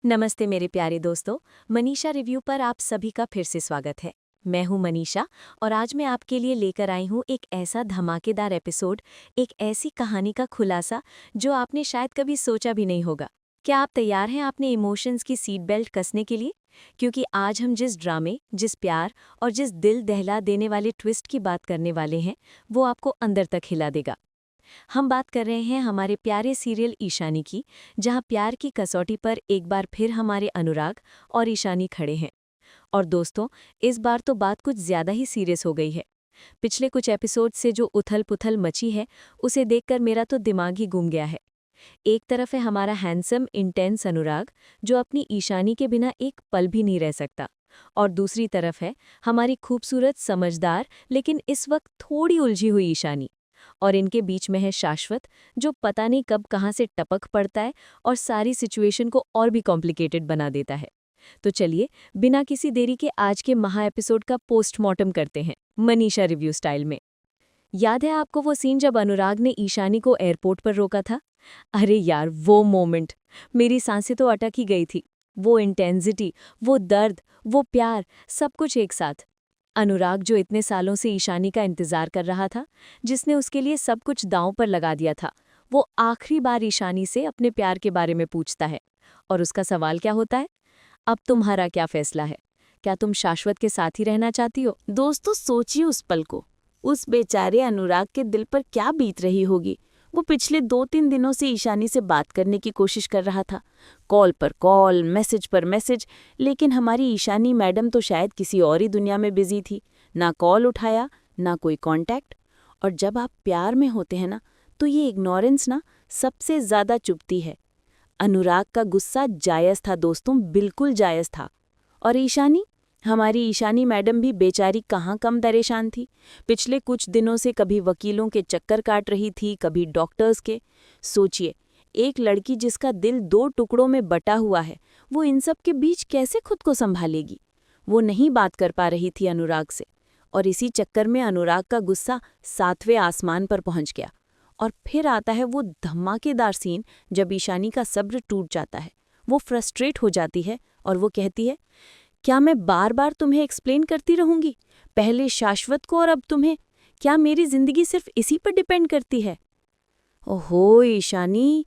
नमस्ते मेरे प्यारे दोस्तों। मनीषा रिव्यू पर आप सभी का फिर से स्वागत है। मैं हूं मनीषा और आज मैं आपके लिए लेकर आई हूं एक ऐसा धमाकेदार एपिसोड, एक ऐसी कहानी का खुलासा जो आपने शायद कभी सोचा भी नहीं होगा। क्या आप तैयार हैं अपने इमोशंस की सीट बेल्ट कसने के लिए? क्योंकि आज हम जिस ड्रामे, जिस प्यार और जिस दिल दहला देने वाले ट्विस्ट की बात करने वाले हैं, वो आपको अंदर तक हिला देगा। हम बात कर रहे हैं हमारे प्यारे सीरियल ईशानी की, जहां प्यार की कसौटी पर एक बार फिर हमारे अनुराग और ईशानी खड़े हैं। और दोस्तों, इस बार तो बात कुछ ज्यादा ही सीरियस हो गई है। पिछले कुछ एपिसोड से जो उथल-पुथल मची है, उसे देखकर मेरा तो दिमाग ही घूम गया है। एक तरफ है हमारा हैंडसम इंटेंस अनुराग, जो अपनी ईशानी के बिना एक पल भी नहीं रह सकता, और दूसरी तरफ है हमारी खूबसूरत, समझदार लेकिन इस वक्त थोड़ी उलझी हुई ईशानी। और इनके बीच में है शाश्वत, जो पता नहीं कब कहाँ से टपक पड़ता है और सारी सिचुएशन को और भी कॉम्प्लिकेटेड बना देता है। तो चलिए, बिना किसी देरी के आज के महा एपिसोड का पोस्टमार्टम करते हैं, मनीषा रिव्यू स्टाइल में। याद है आपको वो सीन जब अनुराग ने ईशानी को एयरपोर्ट पर रोका था? अरे यार, वो मोमेंट, मेरी सांसें तो अटक ही गई थी। वो इंटेंसिटी, वो दर्द, वो प्यार, सब कुछ एक साथ। अनुराग जो इतने सालों से ईशानी का इंतजार कर रहा था, जिसने उसके लिए सब कुछ दांव पर लगा दिया था, वो आखिरी बार ईशानी से अपने प्यार के बारे में पूछता है। और उसका सवाल क्या होता है? अब तुम्हारा क्या फैसला है? क्या तुम शाश्वत के साथ ही रहना चाहती हो? दोस्तों, सोचिए उस पल को। उस बेचारे अनुराग के दिल पर क्या बीत रही होगी। वो पिछले 2-3 दिनों से ईशानी से बात करने की कोशिश कर रहा था, कॉल पर कॉल, मैसेज पर मैसेज, लेकिन हमारी ईशानी मैडम तो शायद किसी और ही दुनिया में बिजी थी। ना कॉल उठाया, ना कोई कांटेक्ट। और जब आप प्यार में होते हैं ना, तो ये इग्नोरेंस ना सबसे ज्यादा चुभती है। अनुराग का गुस्सा जायज था दोस्तों, बिल्कुल जायज था। और ईशानी, हमारी ईशानी मैडम भी बेचारी कहाँ कम परेशान थी। पिछले कुछ दिनों से कभी वकीलों के चक्कर काट रही थी, कभी डॉक्टर्स के। सोचिए, एक लड़की जिसका दिल 2 टुकड़ों में बटा हुआ है, वो इन सब के बीच कैसे खुद को संभालेगी। वो नहीं बात कर पा रही थी अनुराग से, और इसी चक्कर में अनुराग का गुस्सा 7वें आसमान पर पहुंच गया। और फिर आता है वो धमाकेदार सीन जब ईशानी का सब्र टूट जाता है। वो फ्रस्ट्रेट हो जाती है और वो कहती है, क्या मैं बार बार तुम्हें एक्सप्लेन करती रहूंगी, पहले शाश्वत को और अब तुम्हें? क्या मेरी जिंदगी सिर्फ इसी पर डिपेंड करती है? ओहो ईशानी,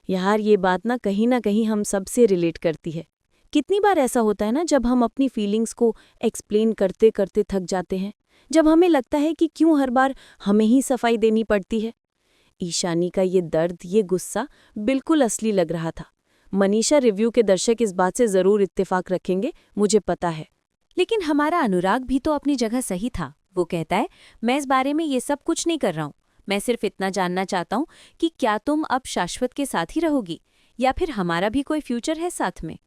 यार ये बात ना कहीं हम सबसे रिलेट करती है। कितनी बार ऐसा होता है ना, जब हम अपनी फीलिंग्स को एक्सप्लेन करते करते थक जाते हैं, जब हमें लगता है कि क्यों हर बार हमें ही सफाई देनी पड़ती है। ईशानी का ये दर्द, ये गुस्सा बिल्कुल असली लग रहा था। मनीषा रिव्यू के दर्शक इस बात से जरूर इत्तेफाक रखेंगे, मुझे पता है। लेकिन हमारा अनुराग भी तो अपनी जगह सही था। वो कहता है, मैं इस बारे में ये सब कुछ नहीं कर रहा हूँ। मैं सिर्फ इतना जानना चाहता हूँ कि क्या तुम अब शाश्वत के साथ ही रहोगी, या फिर हमारा भी कोई फ्यूचर है साथ में।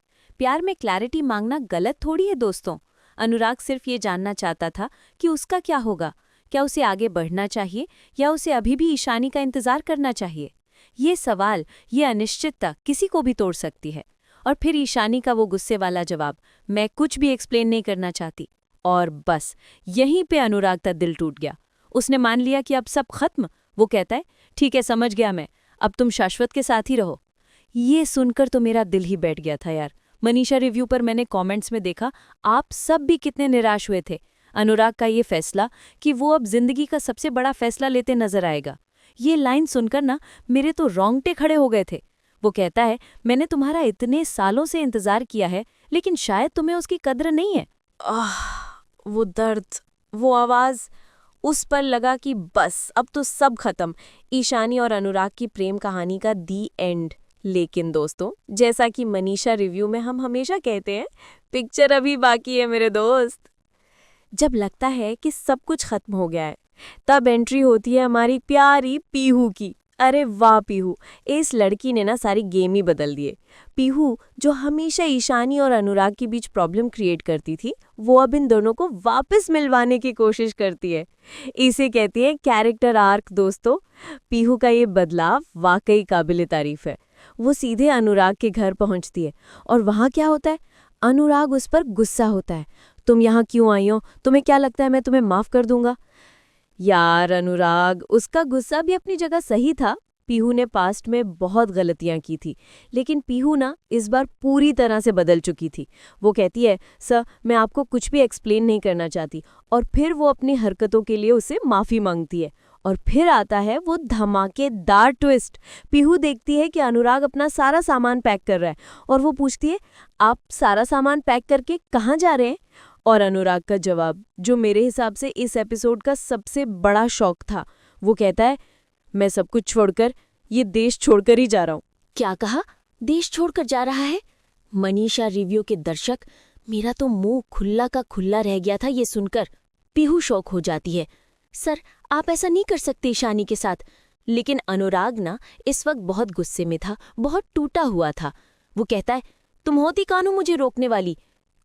प्यार में क्लैरिटी मांगना गलत थोड़ी है दोस्तों। अनुराग सिर्फ ये जानना चाहता था कि उसका क्या होगा। क्या उसे आगे बढ़ना चाहिए, या उसे अभी भी ईशानी का इंतजार करना चाहिए? ये सवाल, ये अनिश्चितता किसी को भी तोड़ सकती है। और फिर ईशानी का वो गुस्से वाला जवाब, मैं कुछ भी एक्सप्लेन नहीं करना चाहती। और बस यहीं पे अनुराग का दिल टूट गया। उसने मान लिया कि अब सब खत्म। वो कहता है, ठीक है, समझ गया मैं, अब तुम शाश्वत के साथ ही रहो। ये सुनकर तो मेरा दिल ही बैठ गया था यार। मनीषा रिव्यू पर मैंने कमेंट्स में देखा, आप सब भी कितने निराश हुए थे। अनुराग का ये फैसला कि वो अब जिंदगी का सबसे बड़ा फैसला लेते नजर आएगा, ये लाइन सुनकर ना मेरे तो रोंगटे खड़े हो गए थे। वो कहता है, मैंने तुम्हारा इतने सालों से इंतजार किया है, लेकिन शायद तुम्हें उसकी कद्र नहीं है। वो दर्द, वो आवाज, उस पर लगा कि बस अब तो सब खत्म। ईशानी और अनुराग की प्रेम कहानी का दी एंड। लेकिन दोस्तों, जैसा कि मनीषा रिव्यू में हम हमेशा कहते हैं, पिक्चर अभी बाकी है मेरे दोस्त। जब लगता है कि सब कुछ खत्म हो गया है, तब एंट्री होती है हमारी प्यारी पीहू की। अरे वाह पीहू, इस लड़की ने ना सारी गेम ही बदल दिए। पीहू, जो हमेशा ईशानी और अनुराग के बीच प्रॉब्लम क्रिएट करती थी, वो अब इन दोनों को वापस मिलवाने की कोशिश करती है। इसे कहती है कैरेक्टर आर्क दोस्तों। पीहू का ये बदलाव वाकई काबिले तारीफ है। वो सीधे अनुराग के घर पहुंचती है, और वहां क्या होता है? अनुराग उस पर गुस्सा होता है। तुम यहाँ क्यों आई हो? तुम्हें क्या लगता है मैं तुम्हें माफ कर दूंगा? यार अनुराग, उसका गुस्सा भी अपनी जगह सही था, पीहू ने पास्ट में बहुत गलतियां की थी, लेकिन पीहू ना इस बार पूरी तरह से बदल चुकी थी। वो कहती है, सर मैं आपको कुछ भी एक्सप्लेन नहीं करना चाहती, और फिर वो अपनी हरकतों के लिए उससे माफ़ी मांगती है। और फिर आता है वो धमाकेदार ट्विस्ट। पीहू देखती है कि अनुराग अपना सारा सामान पैक कर रहा है, और वो पूछती है, आप सारा सामान पैक करके कहाँ जा रहे हैं? और अनुराग का जवाब, जो मेरे हिसाब से इस एपिसोड का सबसे बड़ा शौक था, वो कहता है, मैं सब कुछ छोड़कर ये देश छोड़कर ही जा रहा हूँ। क्या कहा? देश छोड़कर जा रहा है? मनीषा रिव्यू के दर्शक, मेरा तो मुंह खुल्ला का खुल्ला रह गया था ये सुनकर। पीहू शौक हो जाती है, सर आप ऐसा नहीं कर सकते ईशानी के साथ। लेकिन अनुराग ना इस वक्त बहुत गुस्से में था, बहुत टूटा हुआ था। वो कहता है, तुम होती कौन हो मुझे रोकने वाली?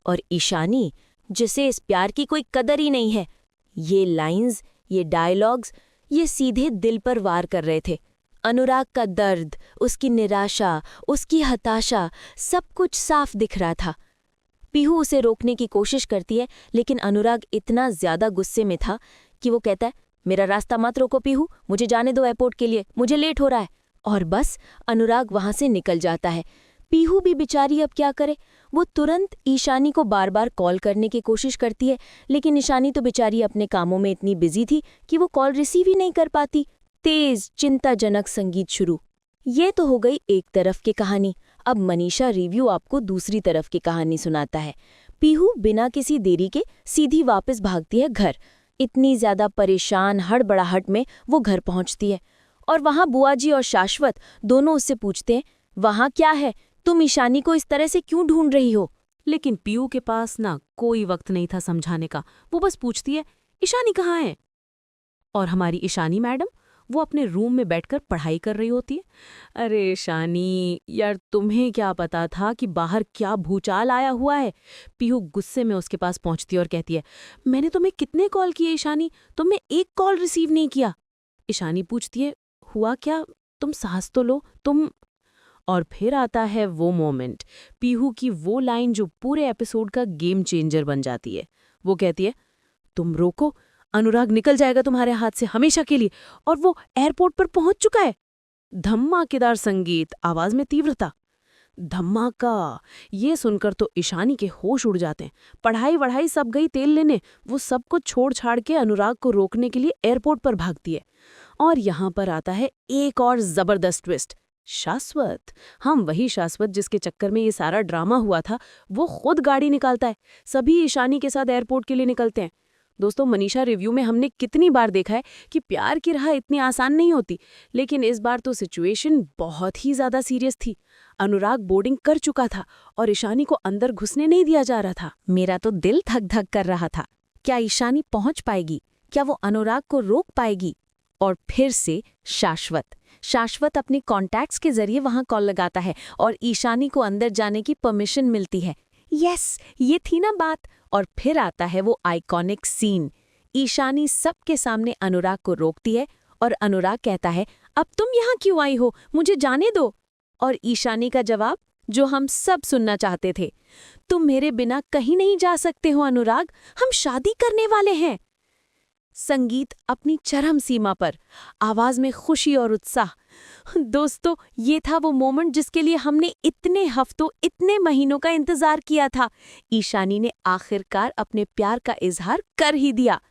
और ईशानी, जिसे इस प्यार की कोई कदर ही नहीं है। ये लाइंस, ये डायलॉग्स, ये सीधे दिल पर वार कर रहे थे। अनुराग का दर्द, उसकी निराशा, उसकी हताशा, सब कुछ साफ दिख रहा था। पीहू उसे रोकने की कोशिश करती है, लेकिन अनुराग इतना ज्यादा गुस्से में था कि वो कहता है, मेरा रास्ता मत रोको पीहू, मुझे जाने दो एयरपोर्ट के लिए, मुझे लेट हो रहा है। और बस अनुराग वहां से निकल जाता है। पीहू भी बेचारी अब क्या करे। वो तुरंत ईशानी को बार बार कॉल करने की कोशिश करती है, लेकिन ईशानी तो बेचारी अपने कामों में इतनी बिजी थी कि वो कॉल रिसीव ही नहीं कर पाती। तेज चिंताजनक संगीत शुरू। ये तो हो गई एक तरफ की कहानी। अब मनीषा रिव्यू आपको दूसरी तरफ की कहानी सुनाता है। पीहू बिना किसी देरी के सीधी वापस भागती है घर। इतनी ज्यादा परेशान हड़बड़ाहट में वो घर पहुंचती है, और वहां बुआजी और शाश्वत दोनों उससे पूछते हैं, वहां क्या है, तुम ईशानी को इस तरह से क्यों ढूंढ रही हो? लेकिन पीयू के पास ना कोई वक्त नहीं था समझाने का। वो बस पूछती है, ईशानी कहाँ है? और हमारी ईशानी मैडम, वो अपने रूम में बैठकर पढ़ाई कर रही होती है। अरे ईशानी, यार तुम्हें क्या पता था कि बाहर क्या भूचाल आया हुआ है? पीयू गुस्से में उसके पास पहुंचती है और कहती है, मैंने तुम्हें कितने कॉल किए ईशानी, तुमने एक कॉल रिसीव नहीं किया। ईशानी पूछती है, हुआ क्या? तुम सांस तो लो, तुम। और फिर आता है वो मोमेंट, पीहू की वो लाइन जो पूरे एपिसोड का गेम चेंजर बन जाती है। वो कहती है, तुम रोको, अनुराग निकल जाएगा तुम्हारे हाथ से हमेशा के लिए। और वो एयरपोर्ट पर पहुंच चुका है। धमाकेदार संगीत, आवाज में तीव्रता, धमाका। ये सुनकर तो ईशानी के होश उड़ जाते हैं। पढ़ाई वढ़ाई सब गई तेल लेने। वो सब कुछ छोड़ छाड़ के अनुराग को रोकने के लिए एयरपोर्ट पर भागती है। और यहाँ पर आता है एक और जबरदस्त ट्विस्ट। शाश्वत, हम वही शाश्वत जिसके चक्कर में ये सारा ड्रामा हुआ था, वो खुद गाड़ी निकालता है। सभी ईशानी के साथ एयरपोर्ट के लिए निकलते हैं। दोस्तों, मनीषा रिव्यू में हमने कितनी बार देखा है कि प्यार की राह इतनी आसान नहीं होती, लेकिन इस बार तो सिचुएशन बहुत ही ज्यादा सीरियस थी। अनुराग बोर्डिंग कर चुका था और ईशानी को अंदर घुसने नहीं दिया जा रहा था। मेरा तो दिल धक धक कर रहा था। क्या ईशानी पहुंच पाएगी? क्या वो अनुराग को रोक पाएगी? और फिर से शाश्वत अपने कॉन्टैक्ट्स के जरिए वहां कॉल लगाता है और ईशानी को अंदर जाने की परमिशन मिलती है। यस, ये थी ना बात। और फिर आता है वो आइकॉनिक सीन। ईशानी सबके सामने अनुराग को रोकती है और अनुराग कहता है, अब तुम यहाँ क्यों आई हो, मुझे जाने दो। और ईशानी का जवाब, जो हम सब सुनना चाहते थे, तुम मेरे बिना कहीं नहीं जा सकते हो अनुराग, हम शादी करने वाले हैं। संगीत अपनी चरम सीमा पर, आवाज में खुशी और उत्साह। दोस्तों, ये था वो मोमेंट जिसके लिए हमने इतने हफ्तों, इतने महीनों का इंतजार किया था। ईशानी ने आखिरकार अपने प्यार का इजहार कर ही दिया।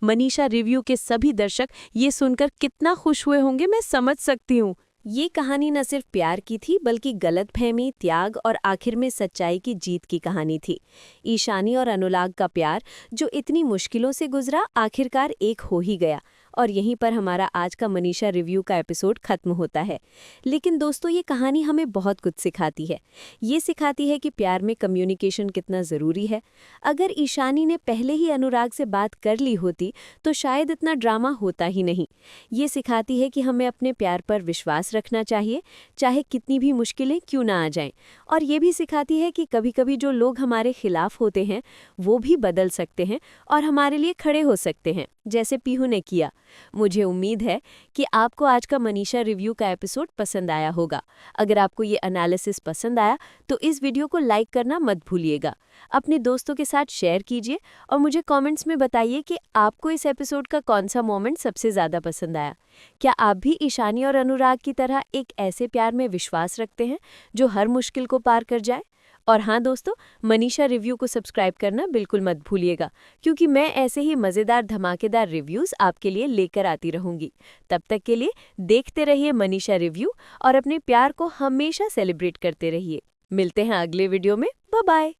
मनीषा रिव्यू के सभी दर्शक ये सुनकर कितना खुश हुए होंगे, मैं समझ सकती हूँ। ये कहानी न सिर्फ प्यार की थी, बल्कि गलतफहमी, त्याग और आखिर में सच्चाई की जीत की कहानी थी। ईशानी और अनुराग का प्यार, जो इतनी मुश्किलों से गुजरा, आखिरकार एक हो ही गया। और यहीं पर हमारा आज का मनीषा रिव्यू का एपिसोड खत्म होता है। लेकिन दोस्तों, ये कहानी हमें बहुत कुछ सिखाती है। ये सिखाती है कि प्यार में कम्युनिकेशन कितना ज़रूरी है। अगर ईशानी ने पहले ही अनुराग से बात कर ली होती तो शायद इतना ड्रामा होता ही नहीं। ये सिखाती है कि हमें अपने प्यार पर विश्वास रखना चाहिए, चाहे कितनी भी मुश्किलें क्यों ना आ जाएं। और ये भी सिखाती है कि कभी-कभी जो लोग हमारे खिलाफ होते हैं वो भी बदल सकते हैं और हमारे लिए खड़े हो सकते हैं। जैसे पीहू ने किया। मुझे उम्मीद है कि आपको आज का मनीषा रिव्यू का एपिसोड पसंद आया होगा। अगर आपको ये एनालिसिस पसंद आया तो इस वीडियो को लाइक करना मत भूलिएगा। अपने दोस्तों के साथ शेयर कीजिए और मुझे कमेंट्स में बताइए कि आपको इस एपिसोड का कौन सा मोमेंट सबसे ज़्यादा पसंद आया। क्या आप भी ईशानी और अनुराग की तरह एक ऐसे प्यार में विश्वास रखते हैं जो हर मुश्किल को पार कर जाए? और हाँ दोस्तों, मनीषा रिव्यू को सब्सक्राइब करना बिल्कुल मत भूलिएगा, क्योंकि मैं ऐसे ही मज़ेदार धमाकेदार रिव्यूज़ आपके लिए लेकर आती रहूँगी। तब तक के लिए देखते रहिए मनीषा रिव्यू और अपने प्यार को हमेशा सेलिब्रेट करते रहिए। मिलते हैं अगले वीडियो में। Bye bye.